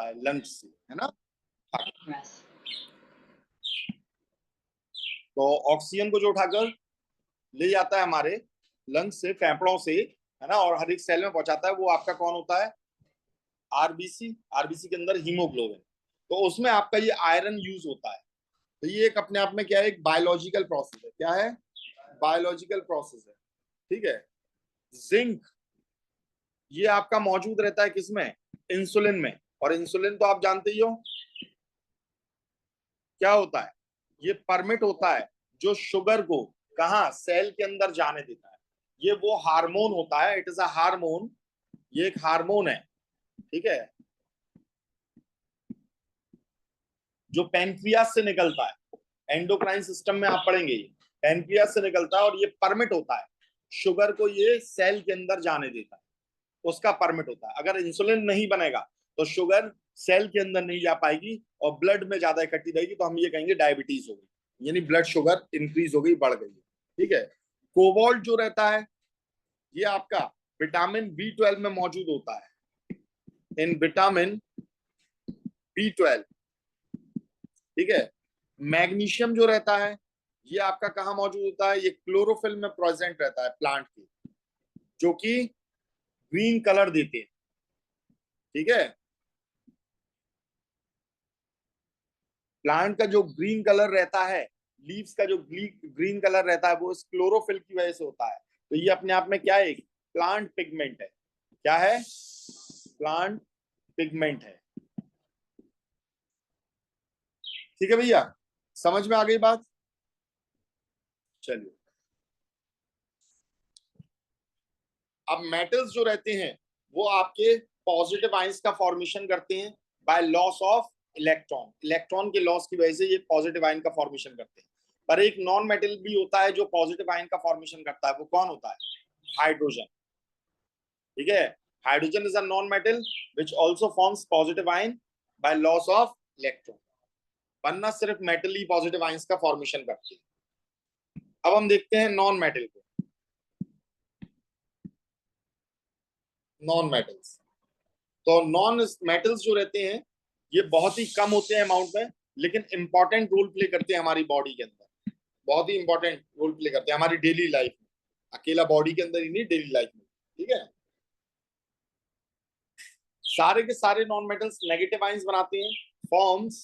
है लंग्स से, है ना। तो ऑक्सीजन को जो उठाकर ले जाता है हमारे लंग्स से, फेफड़ों से, है ना, और हर एक सेल में पहुंचाता है, वो आपका कौन होता है? आरबीसी। आरबीसी के अंदर हीमोग्लोबिन। तो उसमें आपका ये आयरन यूज होता है। तो ये एक अपने आप में क्या है? एक बायोलॉजिकल प्रोसेस है। क्या है? बायोलॉजिकल प्रोसेस है। ठीक है। जिंक ये आपका मौजूद रहता है किसमें? इंसुलिन में। और इंसुलिन तो आप जानते ही हो क्या होता है? ये परमिट होता है जो शुगर को कहा सेल के अंदर जाने देता है। ये वो हार्मोन होता है, इट इज अ हार्मोन। ये एक हार्मोन है, ठीक है, जो पेनक्रियास से निकलता है। एंडोक्राइन सिस्टम में आप पढ़ेंगे, ये पेनक्रियास से निकलता है और ये परमिट होता है शुगर को ये सेल के अंदर जाने देता है, उसका परमिट होता है। अगर इंसुलिन नहीं बनेगा तो शुगर सेल के अंदर नहीं जा पाएगी और ब्लड में ज्यादा इकट्ठी रहेगी, तो हम ये कहेंगे डायबिटीज हो गई, यानी ब्लड शुगर इंक्रीज हो गई, बढ़ गई। ठीक है। कोबाल्ट जो रहता है ये आपका विटामिन बी 12 में मौजूद होता है, इन विटामिन बी 12। ठीक है। मैग्नीशियम जो रहता है ये आपका कहाँ मौजूद होता है? ये क्लोरोफिल में प्रेजेंट रहता है प्लांट के, जो कि ग्रीन कलर देते हैं। ठीक है। प्लांट का जो ग्रीन कलर रहता है, लीव्स का जो ग्रीन कलर रहता है, वो इस क्लोरोफिल की वजह से होता है। तो ये अपने आप में क्या है? एक प्लांट पिगमेंट है। क्या है? प्लांट पिगमेंट है। ठीक है भैया, समझ में आ गई बात? चलिए, अब मेटल्स जो रहते हैं वो आपके पॉजिटिव आयंस का फॉर्मेशन करते हैं by loss of electron. Electron के लॉस की वजह से ये पॉजिटिव आयन का फॉर्मेशन करते हैं। पर एक नॉन मेटल भी होता है जो पॉजिटिव आयन का फॉर्मेशन करता है, वो कौन होता है? हाइड्रोजन। ठीक है। Hydrogen is a non metal which also forms positive ion by loss of electron. वरना सिर्फ मेटल ही पॉजिटिव आयंस का फॉर्मेशन करते हैं। अब हम देखते हैं नॉन मेटल को। नॉन मेटल्स, तो नॉन मेटल्स जो रहते हैं ये बहुत ही कम होते हैं अमाउंट में, लेकिन इंपॉर्टेंट रोल प्ले करते हैं हमारी बॉडी के अंदर। बहुत ही इंपॉर्टेंट रोल प्ले करते हैं हमारी डेली लाइफ में, अकेला बॉडी के अंदर ही नहीं, डेली लाइफ में। ठीक है। सारे के सारे नॉन मेटल्स नेगेटिव आयंस बनाते हैं, forms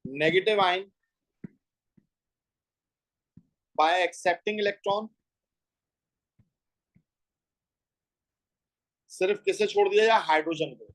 negative ion bye accepting electron. सिर्फ किसे छोड़ दिया जाए? हाइड्रोजन को।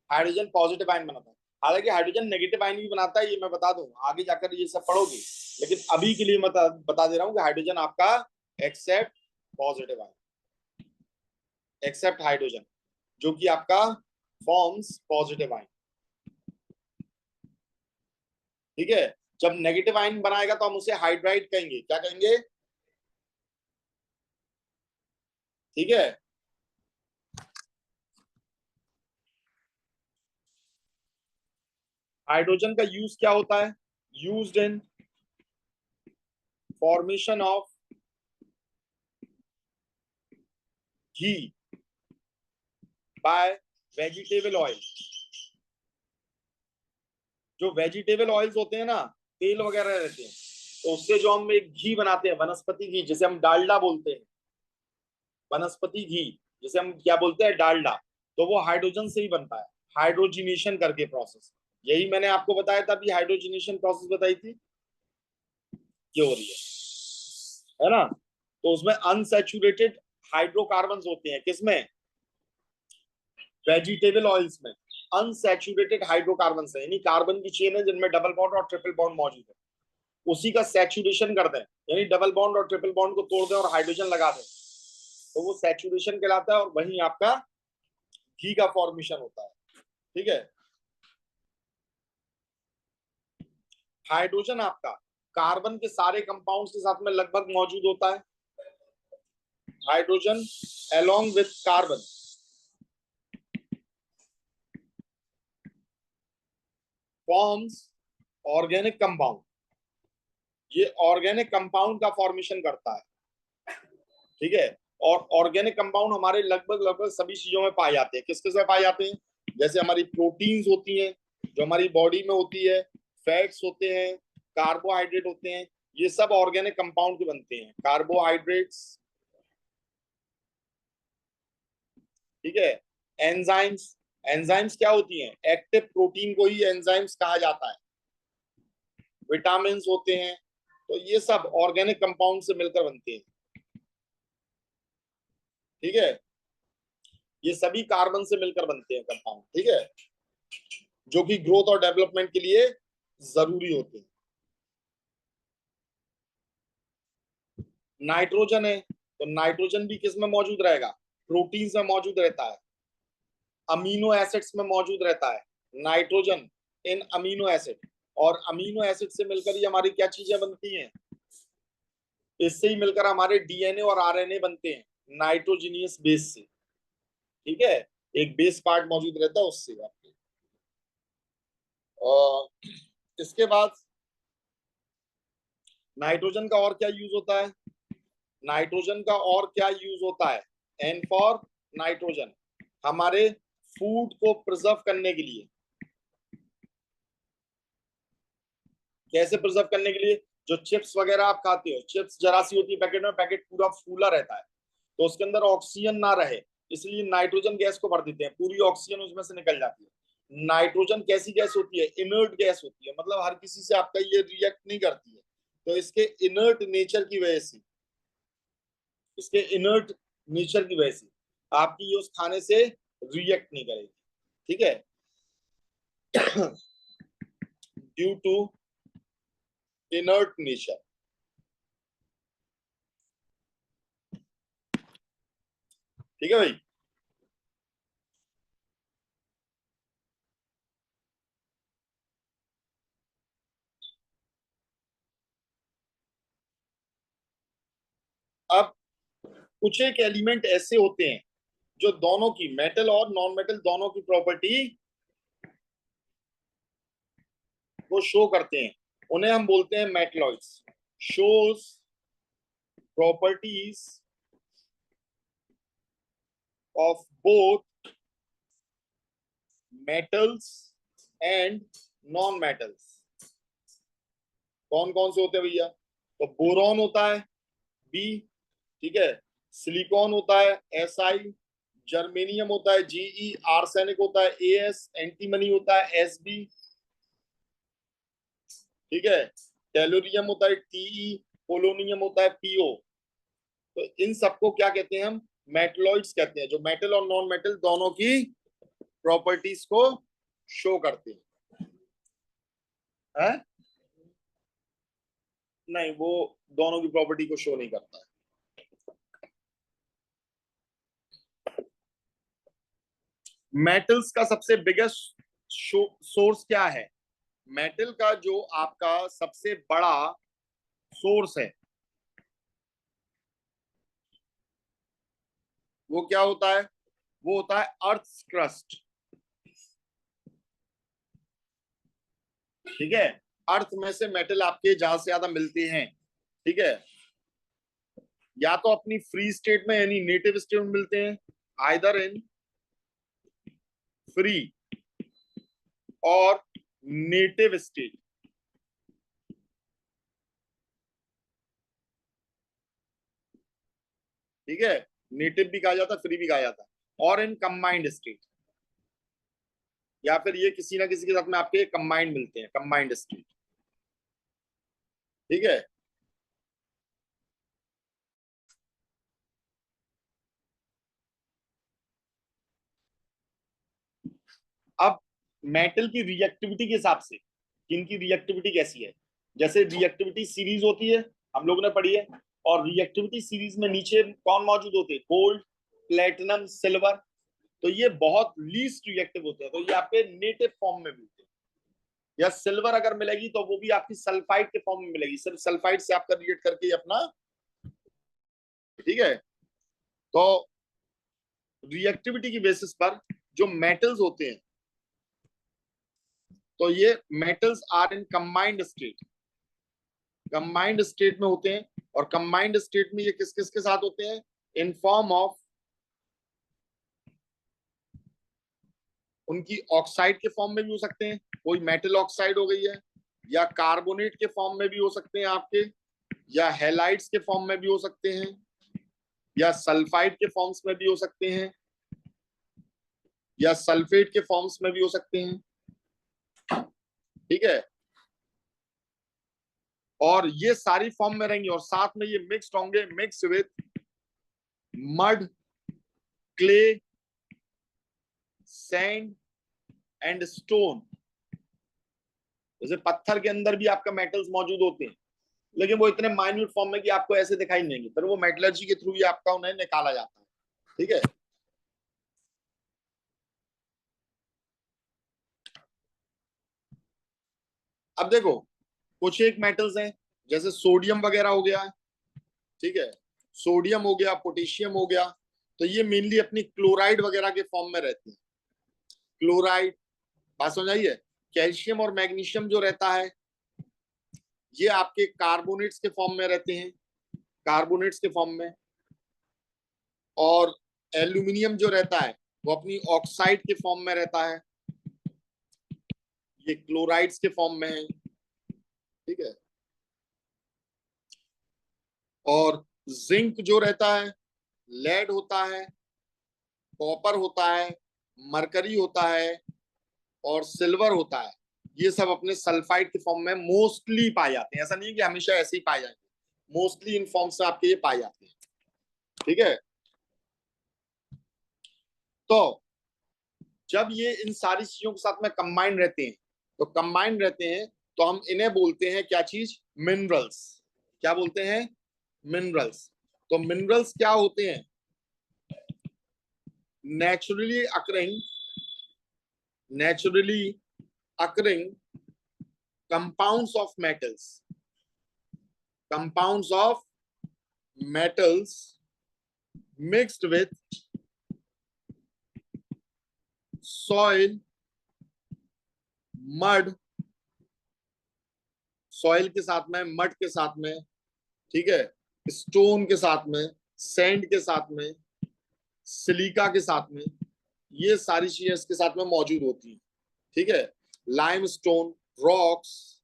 हाइड्रोजन पॉजिटिव आयन बनाता है, हालांकि हाइड्रोजन नेगेटिव आयन भी बनाता है, ये मैं बता दूं, आगे जाकर ये सब पढ़ोगे। लेकिन अभी के लिए मैं बता दे रहा हूं कि हाइड्रोजन आपका accept positive ion, accept hydrogen, जो कि आपका फॉर्म्स पॉजिटिव आयन। ठीक है। जब नेगेटिव आयन बनाएगा तो हम उसे हाइड्राइड कहेंगे। क्या कहेंगे? ठीक है। हाइड्रोजन का यूज क्या होता है? Used in formation of ghee by vegetable oil. जो वेजिटेबल ऑयल्स होते हैं ना, तेल वगैरह रहते हैं, तो उससे जो हम एक घी बनाते हैं, वनस्पति घी, जिसे हम डालडा बोलते हैं, वनस्पति घी जिसे हम क्या बोलते हैं? डालडा। तो वो हाइड्रोजन से ही बनता है, हाइड्रोजिनेशन करके प्रोसेस। यही मैंने आपको बताया था, अभी हाइड्रोजिनेशन प्रोसेस बताई थी, ये हो रही है ना। तो उसमें अनसैचुरेटेड हाइड्रोकार्बन होते हैं, किसमें? वेजिटेबल ऑयल्स में अनसैचुरेटेड हाइड्रोकार्बन है, यानी कार्बन की चेन है जिनमें डबल बॉन्ड और ट्रिपल बॉन्ड मौजूद है, उसी का सैचुरेशन कर दें, यानी डबल बॉन्ड और ट्रिपल बॉन्ड को तोड़ दें और हाइड्रोजन लगा दें, तो वो सैचुरेशन कहलाता है और वहीं आपका घी का फॉर्मेशन होता है। ठीक है। हाइड्रोजन आपका कार्बन के सारे कंपाउंड्स के साथ में लगभग मौजूद होता है। Hydrogen along with carbon forms organic compound. ये ऑर्गेनिक कंपाउंड का फॉर्मेशन करता है। ठीक है। और ऑर्गेनिक कंपाउंड हमारे लगभग लगभग सभी चीजों में पाए जाते हैं। किस किस में पाए जाते हैं? जैसे हमारी प्रोटीन्स होती हैं जो हमारी बॉडी में होती है, फैट्स होते हैं, कार्बोहाइड्रेट होते हैं, ये सब ऑर्गेनिक कंपाउंड के बनते हैं। कार्बोहाइड्रेट्स, ठीक है। एंजाइम्स, एंजाइम्स क्या होती हैं? एक्टिव प्रोटीन को ही एंजाइम्स कहा जाता है। विटामिन होते हैं, तो ये सब ऑर्गेनिक कंपाउंड से मिलकर बनते हैं, ठीक है। ये सभी कार्बन से मिलकर बनते हैं कंपाउंड, ठीक है, जो कि ग्रोथ और डेवलपमेंट के लिए जरूरी होते हैं। नाइट्रोजन है, तो नाइट्रोजन भी किस में मौजूद रहेगा? प्रोटीन्स में मौजूद रहता है, अमीनो एसिड्स में मौजूद रहता है नाइट्रोजन, इन अमीनो एसिड। और अमीनो एसिड से मिलकर ही हमारी क्या चीजें बनती हैं? इससे ही मिलकर हमारे डीएनए और आरएनए बनते हैं, नाइट्रोजीनियस बेस से, ठीक है। एक बेस पार्ट मौजूद रहता है उससे आपके। और इसके बाद नाइट्रोजन का और क्या यूज होता है? नाइट्रोजन का और क्या यूज होता है? एन फॉर नाइट्रोजन, हमारे फूड को प्रिजर्व करने के लिए। कैसे प्रिजर्व करने के लिए? जो चिप्स वगैरह आप खाते हो, चिप्स जरा सी होती है पैकेट में, पैकेट पूरा फूला रहता है, तो उसके अंदर ऑक्सीजन ना रहे, इसलिए नाइट्रोजन गैस को भर देते हैं, पूरी ऑक्सीजन उसमें से निकल जाती है। नाइट्रोजन कैसी गैस होती है? इनर्ट गैस होती है, मतलब हर किसी से आपका ये रिएक्ट नहीं करती है, तो इसके इनर्ट नेचर की वजह से, इसके इनर्ट नेचर की वजह से आपकी ये उस खाने से रिएक्ट नहीं करेगी, ठीक है। ड्यू टू इनर्ट नेचर, ठीक है भाई। अब कुछ एक एलिमेंट ऐसे होते हैं जो दोनों की, मेटल और नॉन मेटल दोनों की प्रॉपर्टी को शो करते हैं, उन्हें हम बोलते हैं metalloids. Shows properties of both metals and non metals. कौन कौन से होते हैं भैया? तो बोरॉन होता है, बी, ठीक है। सिलिकॉन होता है, एसआई। जर्मेनियम होता है, जीई। आर्सेनिक होता है, एएस। एंटीमनी होता है, एसबी, ठीक है। टेलोरियम होता है, टीई। पोलोनियम होता है, पीओ। तो इन सबको क्या कहते हैं हम? मेटलॉइड्स कहते हैं, जो मेटल और नॉन मेटल दोनों की प्रॉपर्टीज को शो करते हैं। नहीं, वो दोनों की प्रॉपर्टी को शो नहीं करता है। मेटल्स का सबसे बिगेस्ट सोर्स क्या है? मेटल का जो आपका सबसे बड़ा सोर्स है वो क्या होता है? वो होता है अर्थ क्रस्ट, ठीक है। अर्थ में से मेटल आपके ज्यादा से ज्यादा मिलते हैं, ठीक है। या तो अपनी फ्री स्टेट में यानी नेटिव स्टेट में मिलते हैं, आइदर इन फ्री और नेटिव स्टेट, ठीक है। नेटिव भी कहा जाता है, फ्री भी कहा जाता है, और इन कंबाइंड स्टेट, या फिर ये किसी ना किसी के साथ में आपके कंबाइंड मिलते हैं, कंबाइंड स्टेट, ठीक है। अब मेटल की रिएक्टिविटी के हिसाब से इनकी रिएक्टिविटी कैसी है? जैसे रिएक्टिविटी सीरीज होती है, हम लोगों ने पढ़ी है, और रिएक्टिविटी सीरीज में नीचे कौन मौजूद होते हैं? Gold, platinum, silver. तो ये बहुत लीस्ट रिएक्टिव होते हैं, तो ये आपके नेटिव फॉर्म में मिलते हैं। या सिल्वर अगर मिलेगी तो वो भी आपकी सल्फाइड के फॉर्म में मिलेगी, सिर्फ सल्फाइड से आपका रिएक्ट करके अपना, ठीक है। तो रिएक्टिविटी की बेसिस पर जो मेटल्स होते हैं, तो ये metals are in combined state, combined state में होते हैं। और कंबाइंड स्टेट में ये किस किस के साथ होते हैं? इन फॉर्म ऑफ उनकी ऑक्साइड के फॉर्म में भी हो सकते हैं, कोई मेटल ऑक्साइड हो गई है, या कार्बोनेट के फॉर्म में भी हो सकते हैं आपके, या हैलाइड्स के फॉर्म में भी हो सकते हैं, या सल्फाइड के फॉर्म्स में भी हो सकते हैं, या सल्फेट के फॉर्म्स में भी हो सकते हैं। ठीक है, और ये सारी फॉर्म में रहेंगे, और साथ में ये मिक्स्ड होंगे, mix with mud, clay, sand and stone. जैसे पत्थर के अंदर भी आपका मेटल्स मौजूद होते हैं, लेकिन वो इतने माइन्यूट फॉर्म में कि आपको ऐसे दिखाई नहीं देंगे, पर वो मेटलर्जी के थ्रू ही आपका उन्हें निकाला जाता है। ठीक है, अब देखो कुछ एक मेटल्स हैं, जैसे सोडियम वगैरह हो गया। ठीक है, सोडियम हो गया, पोटेशियम हो गया, तो ये मेनली अपनी क्लोराइड वगैरह के फॉर्म में रहते हैं। क्लोराइड, बात समझ आई है। कैल्शियम और मैग्नीशियम जो रहता है, ये आपके कार्बोनेट्स के फॉर्म में रहते हैं, कार्बोनेट्स के फॉर्म में। और एल्यूमिनियम जो रहता है वो अपनी ऑक्साइड के फॉर्म में रहता है, ये क्लोराइड्स के फॉर्म में है। ठीक है, और जिंक जो रहता है, लेड होता है, कॉपर होता है, मरकरी होता है, और सिल्वर होता है। ये सब अपने सल्फाइड के फॉर्म में मोस्टली पाए जाते हैं, ऐसा नहीं है कि हमेशा ऐसे ही पाए जाएंगे, मोस्टली इन फॉर्म से आपके ये पाए जाते हैं। ठीक है, तो जब ये इन सारी चीजों के साथ में कंबाइंड रहते हैं, तो कंबाइंड रहते हैं, तो हम इन्हें बोलते हैं क्या चीज, मिनरल्स। क्या बोलते हैं, मिनरल्स। तो मिनरल्स क्या होते हैं, naturally occurring, naturally occurring compounds of metals, compounds of metals mixed with soil, mud, soil के साथ में, मड के साथ में, ठीक है, स्टोन के साथ में, सैंड के साथ में, सिलिका के साथ में, ये सारी चीजें इसके साथ में मौजूद होती हैं। ठीक है, लाइम स्टोन, रॉक्स।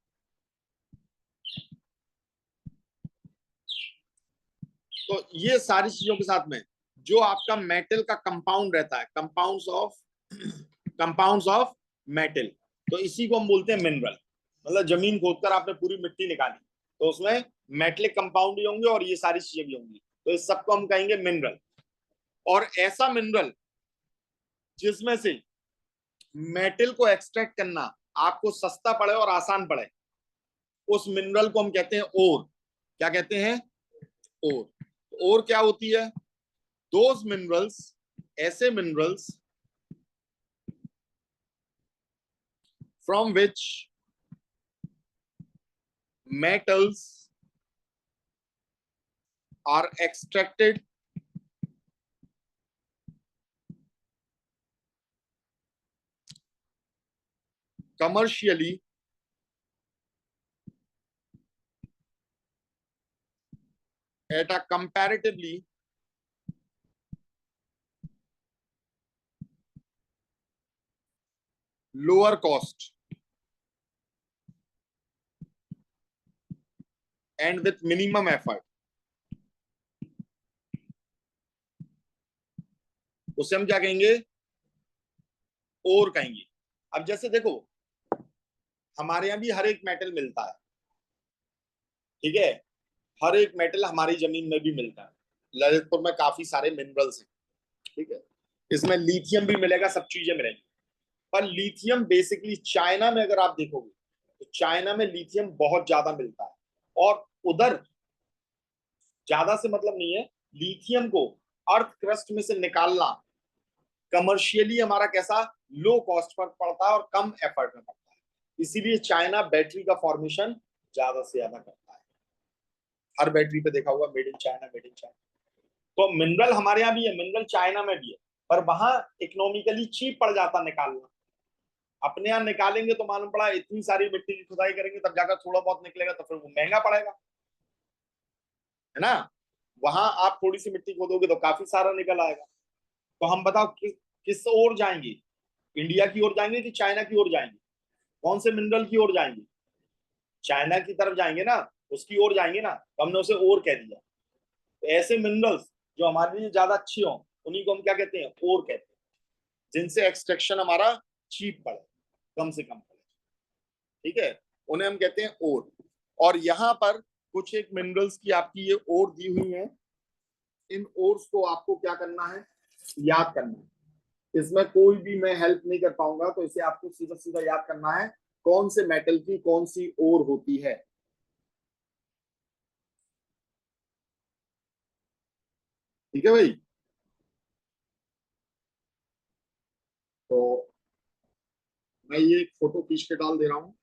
तो ये सारी चीजों के साथ में जो आपका मेटल का कंपाउंड रहता है, कंपाउंड्स ऑफ मेटल, तो इसी को हम बोलते हैं मिनरल। मतलब जमीन खोदकर आपने पूरी मिट्टी निकाली, तो उसमें मेटलिक कंपाउंड भी होंगे और ये सारी चीजें भी होंगी, तो इस सबको हम कहेंगे मिनरल। और ऐसा मिनरल जिसमें से मेटल को एक्सट्रैक्ट करना आपको सस्ता पड़े और आसान पड़े, उस मिनरल को हम कहते हैं ओर। क्या कहते हैं, ओर। ओर क्या होती है, दोज मिनरल्स, ऐसे minerals from which metals are extracted commercially at a comparatively lower cost and with minimum effort, उसे हम क्या कहेंगे, और कहेंगे। अब जैसे देखो हमारे यहाँ भी हर एक मेटल मिलता है, ठीक है, हर एक मेटल हमारी जमीन में भी मिलता है। ललितपुर में काफी सारे मिनरल्स हैं, ठीक है, इसमें लिथियम भी मिलेगा, सब चीजें मिलेंगी। पर लिथियम बेसिकली चाइना में अगर आप देखोगे तो चाइना में लिथियम बहुत ज्यादा मिलता है, और उधर ज्यादा से मतलब नहीं है, लिथियम को अर्थ क्रस्ट में से निकालना कमर्शियली हमारा कैसा, लो कॉस्ट पर पड़ता है और कम एफर्ट में पड़ता है, इसीलिए चाइना बैटरी का फॉर्मेशन ज्यादा से ज्यादा करता है। हर बैटरी पे देखा होगा made in China, made in China. तो मिनरल हमारे यहाँ भी है, मिनरल चाइना में भी है, पर वहां इकोनॉमिकली चीप पड़ जाता निकालना। अपने यहाँ निकालेंगे तो मालूम पड़ा इतनी सारी मिट्टी की खुदाई करेंगे तब जाकर थोड़ा बहुत निकलेगा, तो फिर वो महंगा पड़ेगा, है ना। वहां आप थोड़ी सी मिट्टी खोदोगे तो काफी सारा निकल आएगा। तो हम बताओ किस ओर जाएंगे, इंडिया की ओर जाएंगे कि चाइना की ओर जाएंगे? कौन से मिनरल की ओर जाएंगे? चाइना की तरफ जाएंगे ना, उसकी ओर जाएंगे ना, तो हमने उसे ओर कह दिया। तो ऐसे मिनरल्स जो हमारे लिए ज्यादा अच्छी हों, उन्हीं को हम क्या कहते हैं? ओर कहते हैं, जिनसे एक्सट्रैक्शन हमारा चीप पड़े, कम से कम पड़े। ठीक है, उन्हें हम कहते हैं ओर। और यहाँ पर कुछ एक मिनरल्स की आपकी ये ओर दी हुई है। इन ओर्स को आपको क्या करना है? याद करना है। इसमें कोई भी मैं हेल्प नहीं कर पाऊंगा, तो इसे आपको सीधा सीधा याद करना है, कौन से मेटल की कौन सी ओर होती है। ठीक है भाई। तो मैं ये एक फोटो खींच के डाल दे रहा हूँ।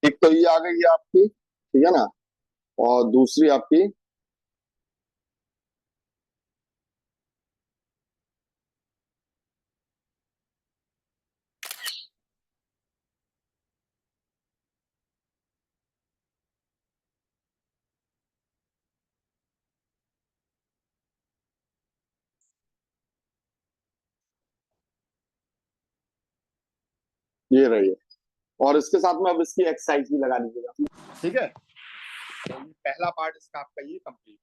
एक तो ये आ गई है आपकी, ठीक है ना, और दूसरी आपकी ये रही है। और इसके साथ में अब इसकी एक्सरसाइज भी लगा लीजिएगा। ठीक है, तो ये पहला पार्ट इसका आपका ये कंप्लीट।